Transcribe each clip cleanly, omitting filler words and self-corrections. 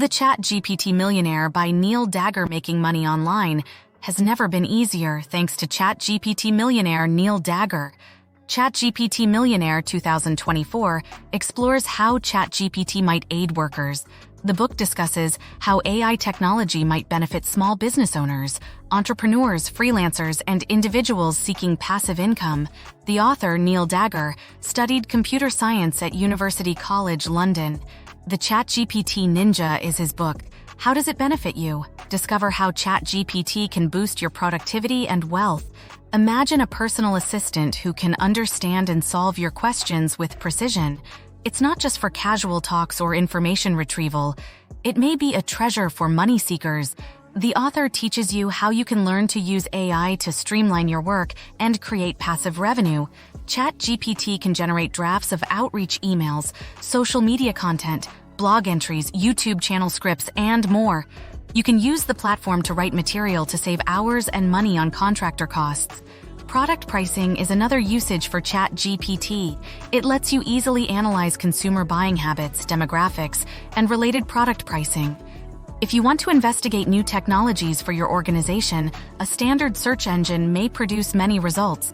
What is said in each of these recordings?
The ChatGPT Millionaire by Neil Dagger. Making money online has never been easier thanks to ChatGPT Millionaire Neil Dagger. ChatGPT Millionaire 2024 explores how ChatGPT might aid workers. The book discusses how AI technology might benefit small business owners, entrepreneurs, freelancers, and individuals seeking passive income. The author, Neil Dagger, studied computer science at University College London. The ChatGPT Ninja is his book. How does it benefit you? Discover how ChatGPT can boost your productivity and wealth. Imagine a personal assistant who can understand and solve your questions with precision. It's not just for casual talks or information retrieval. It may be a treasure for money seekers. The author teaches you how you can learn to use AI to streamline your work and create passive revenue. ChatGPT can generate drafts of outreach emails, social media content, blog entries, YouTube channel scripts, and more. You can use the platform to write material to save hours and money on contractor costs. Product pricing is another usage for ChatGPT. It lets you easily analyze consumer buying habits, demographics, and related product pricing. If you want to investigate new technologies for your organization, a standard search engine may produce many results,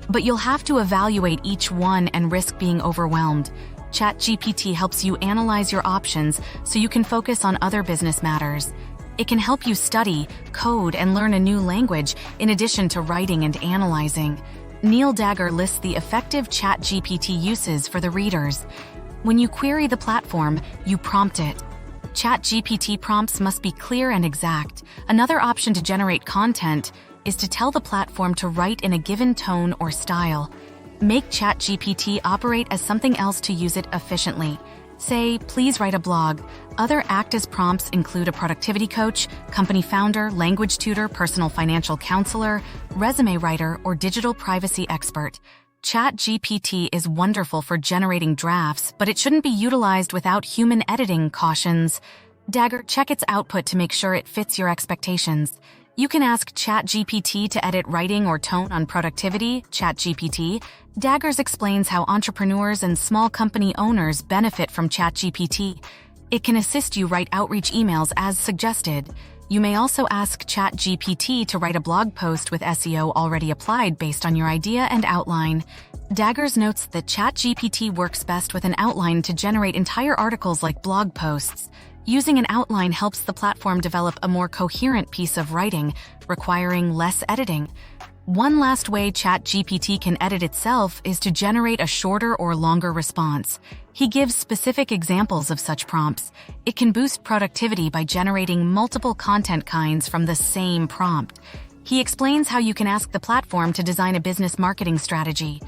but you'll have to evaluate each one and risk being overwhelmed. ChatGPT helps you analyze your options so you can focus on other business matters. It can help you study, code, and learn a new language in addition to writing and analyzing. Neil Dagger lists the effective ChatGPT uses for the readers. When you query the platform, you prompt it. ChatGPT prompts must be clear and exact. Another option to generate content is to tell the platform to write in a given tone or style. Make ChatGPT operate as something else to use it efficiently. Say, please write a blog. Other act as prompts include a productivity coach, company founder, language tutor, personal financial counselor, resume writer, or digital privacy expert. ChatGPT is wonderful for generating drafts, but it shouldn't be utilized without human editing cautions. Dagger, check its output to make sure it fits your expectations. You can ask ChatGPT to edit writing or tone on productivity. ChatGPT. Daggers explains how entrepreneurs and small company owners benefit from ChatGPT. It can assist you write outreach emails as suggested. You may also ask ChatGPT to write a blog post with SEO already applied based on your idea and outline. Daggers notes that ChatGPT works best with an outline to generate entire articles like blog posts. Using an outline helps the platform develop a more coherent piece of writing, requiring less editing. One last way ChatGPT can edit itself is to generate a shorter or longer response. He gives specific examples of such prompts. It can boost productivity by generating multiple content kinds from the same prompt. He explains how you can ask the platform to design a business marketing strategy.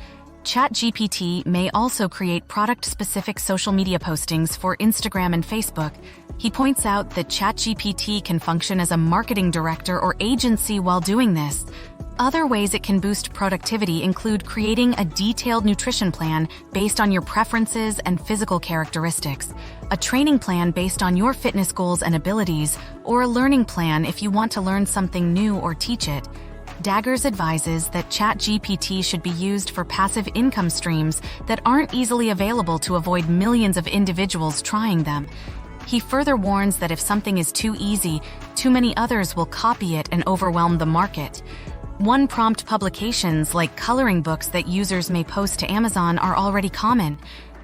ChatGPT may also create product-specific social media postings for Instagram and Facebook. He points out that ChatGPT can function as a marketing director or agency while doing this. Other ways it can boost productivity include creating a detailed nutrition plan based on your preferences and physical characteristics, a training plan based on your fitness goals and abilities, or a learning plan if you want to learn something new or teach it. Daggers advises that ChatGPT should be used for passive income streams that aren't easily available to avoid millions of individuals trying them. He further warns that if something is too easy, too many others will copy it and overwhelm the market. One-prompt publications like coloring books that users may post to Amazon are already common.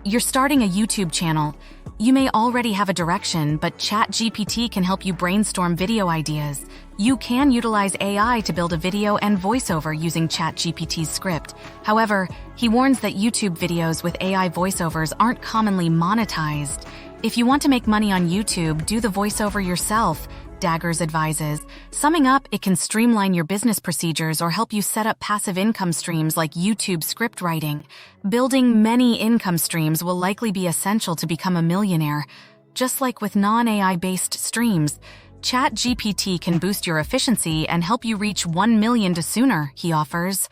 You're starting a YouTube channel. You may already have a direction, but ChatGPT can help you brainstorm video ideas. You can utilize AI to build a video and voiceover using ChatGPT's script. However, he warns that YouTube videos with AI voiceovers aren't commonly monetized. If you want to make money on YouTube, do the voiceover yourself, Daggers advises. Summing up, it can streamline your business procedures or help you set up passive income streams like YouTube script writing. Building many income streams will likely be essential to become a millionaire. Just like with non-AI-based streams, ChatGPT can boost your efficiency and help you reach 1 million sooner, he offers.